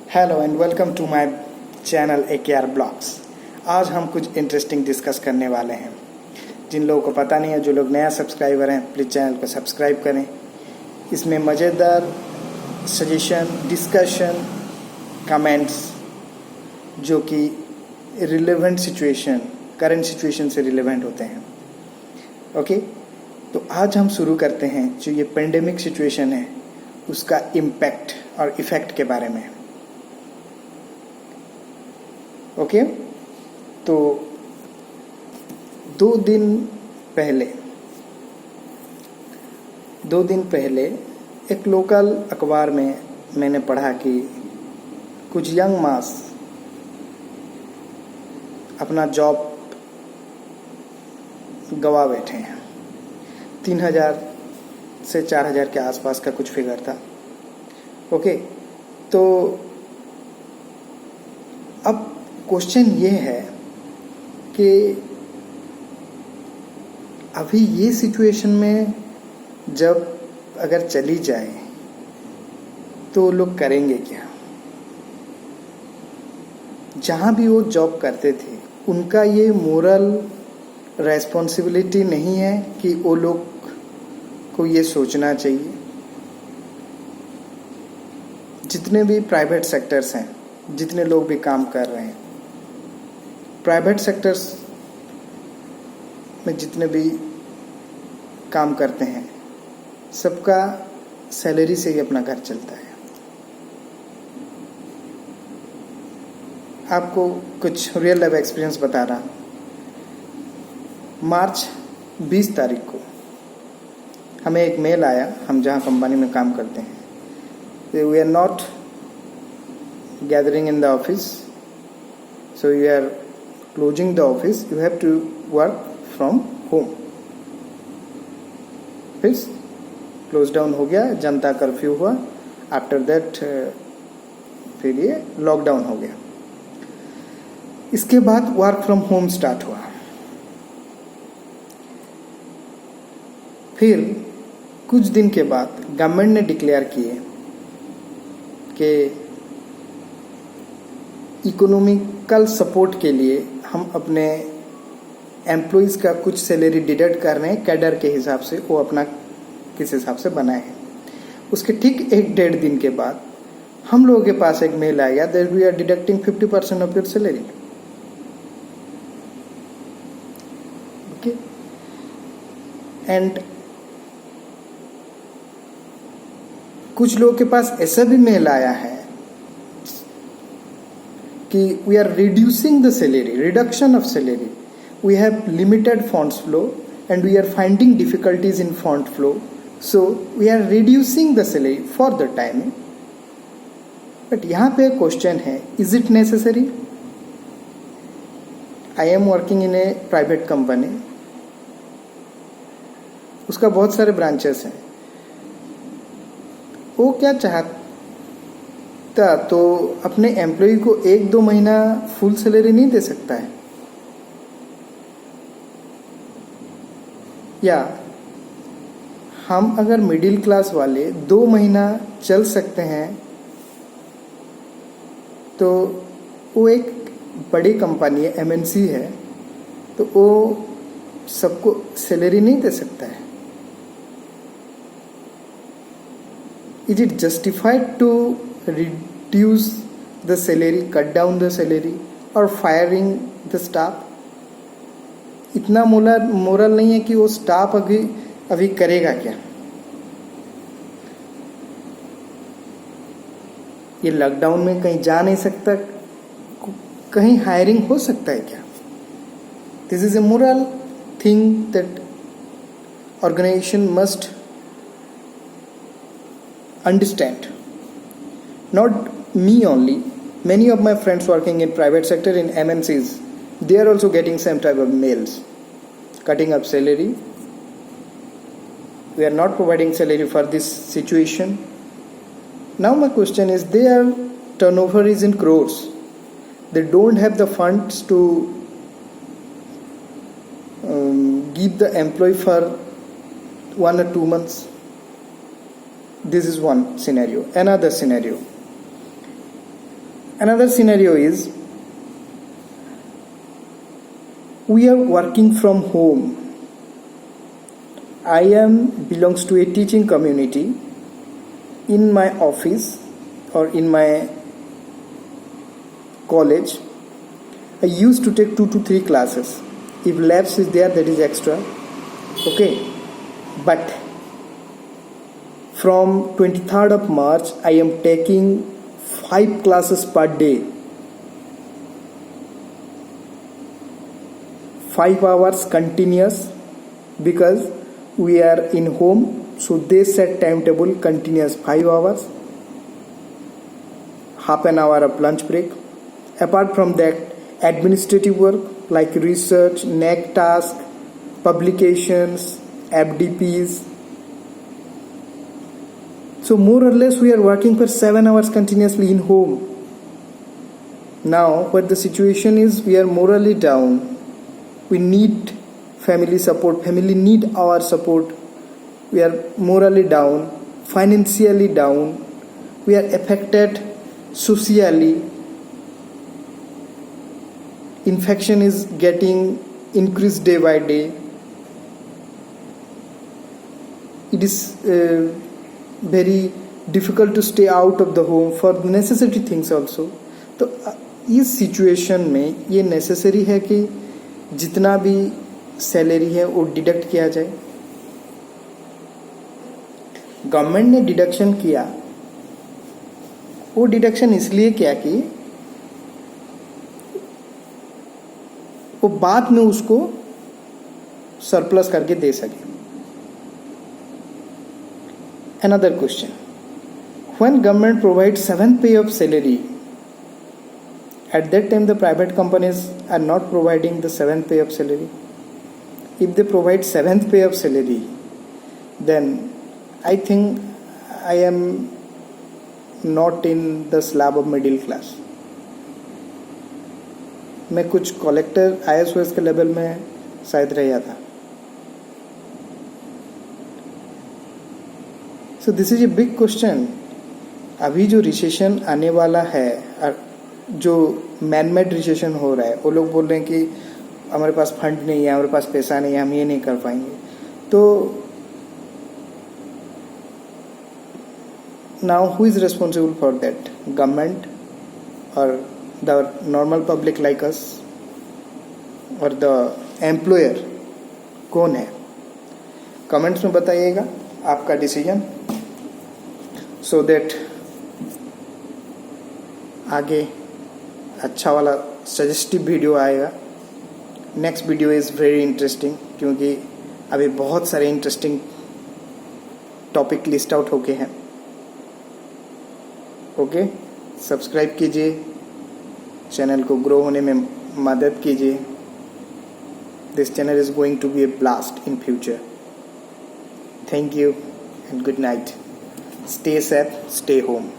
Hello and welcome to my channel AKR blogs. आज हम कुछ इंटरेस्टिंग डिस्कस करने वाले हैं। जिन लोगों को पता नहीं है, जो लोग नया सब्सक्राइबर हैं, प्लीज़ चैनल को सब्सक्राइब करें। इसमें मज़ेदार सजेशन, डिस्कशन, कमेंट्स जो कि रिलेवेंट सिचुएशन, करंट सिचुएशन से रिलेवेंट होते हैं। ओके, तो आज हम शुरू करते हैं जो ये पेंडेमिक सिचुएशन है उसका इम्पैक्ट और इफ़ेक्ट के बारे में। ओके, तो 2 दिन पहले एक लोकल अखबार में मैंने पढ़ा कि कुछ यंग मास अपना जॉब गवा बैठे हैं। 3000 से 4000 के आसपास का कुछ फिगर था। ओके, तो अब क्वेश्चन ये है कि अभी ये सिचुएशन में जब अगर चली जाए तो लोग करेंगे क्या। जहाँ भी वो जॉब करते थे उनका ये मोरल रेस्पॉन्सिबिलिटी नहीं है कि वो लोग को ये सोचना चाहिए। जितने भी प्राइवेट सेक्टर्स हैं, जितने लोग भी काम कर रहे हैं, प्राइवेट सेक्टर्स में जितने भी काम करते हैं, सबका सैलरी से ही अपना घर चलता है। आपको कुछ रियल लाइफ एक्सपीरियंस बता रहा हूँ। मार्च 20 तारीख को हमें एक मेल आया, हम जहाँ कंपनी में काम करते हैं, we are not gathering in the office, so you are closing the office, you have to work from home. फिर क्लोज डाउन हो गया, जनता कर्फ्यू हुआ। आफ्टर दैट फिर ये लॉकडाउन हो गया। इसके बाद वर्क फ्रॉम होम स्टार्ट हुआ। फिर कुछ दिन के बाद गवर्नमेंट ने डिक्लेयर किए कि इकोनॉमिकल सपोर्ट के लिए हम अपने एम्प्लॉइज़ का कुछ सैलरी डिडक्ट कर रहे हैं कैडर के हिसाब से, वो अपना किस हिसाब से बनाए हैं। उसके ठीक 1-1.5 दिन के बाद हम लोगों के पास एक मेल आया that we are deducting 50% of your salary. Okay, and कुछ लोगों के पास ऐसा भी मेल आया है कि we are reducing the salary, reduction of salary, we have limited funds flow and we are finding difficulties in fund flow, so we are reducing the salary for the timing. But यहाँ पे question है, is it necessary? I am working in a private company, उसका बहुत सारे branches हैं। वो क्या चाहता, तो अपने एम्प्लॉय को 1-2 महीना फुल सैलरी नहीं दे सकता है? या हम अगर मिडिल क्लास वाले 2 महीना चल सकते हैं तो वो एक बड़ी कंपनी है, MNC है, तो वो सबको सैलरी नहीं दे सकता है। Is it justified to reduce the salary, cut down the salary or firing the staff? इतना मोरल नहीं है कि वो स्टाफ अभी करेगा क्या? ये लॉकडाउन में कहीं जा नहीं सकता, कहीं हायरिंग हो सकता है क्या? This is a moral thing that organization must understand. Not me only, many of my friends working in private sector in MNCs, they are also getting same type of mails, cutting up salary, we are not providing salary for this situation. Now my question is, their turnover is in crores, they don't have the funds to give the employee for 1 or 2 months. This is one scenario. Another scenario, Another scenario is we are working from home. I belongs to a teaching community. In my office or in my college, I used to take 2 to 3 classes. If labs is there, that is extra. Okay, but from 23rd of March, I am taking 5 classes per day. 5 hours continuous, because we are in home, so they set timetable continuous 5 hours, half an hour of lunch break. Apart from that, administrative work like research, NAC task, publications, FDPs. So more or less we are working for 7 hours continuously in home. Now what the situation is, we are morally down. We need family support. Family need our support. We are morally down, financially down. We are affected socially. Infection is getting increased day by day. It is very difficult to stay out of the home for necessary things also. तो इस situation में ये necessary है कि जितना भी salary है वो डिडक्ट किया जाए. गवर्नमेंट ने डिडक्शन किया, वो डिडक्शन इसलिए किया कि वो बाद में उसको सरप्लस करके दे सके. Another question: when government provides 7th pay of salary, at that time the private companies are not providing the 7th pay of salary. If they provide 7th pay of salary, then I think I am not in the slab of middle class. मैं कुछ collector IAS के level में शायद रहा था. So this is a big question. अभी जो recession आने वाला है, जो मैन-मेड रिसेशन हो रहा है, वो लोग बोल रहे हैं कि हमारे पास फंड नहीं है, हमारे पास पैसा नहीं है, हम ये नहीं कर पाएंगे. तो now who is responsible for that? Government or the normal public like us or the employer? कौन है? कमेंट्स में बताइएगा आपका डिसीजन, so that आगे अच्छा वाला सजेस्टिव वीडियो आएगा. Next video is very interesting, क्योंकि अभी बहुत सारे इंटरेस्टिंग टॉपिक लिस्ट आउट होके हैं. ओके, सब्सक्राइब कीजिए, चैनल को ग्रो होने में मदद कीजिए. This channel is going to be a blast in future. Thank you and good night. Stay safe, stay home.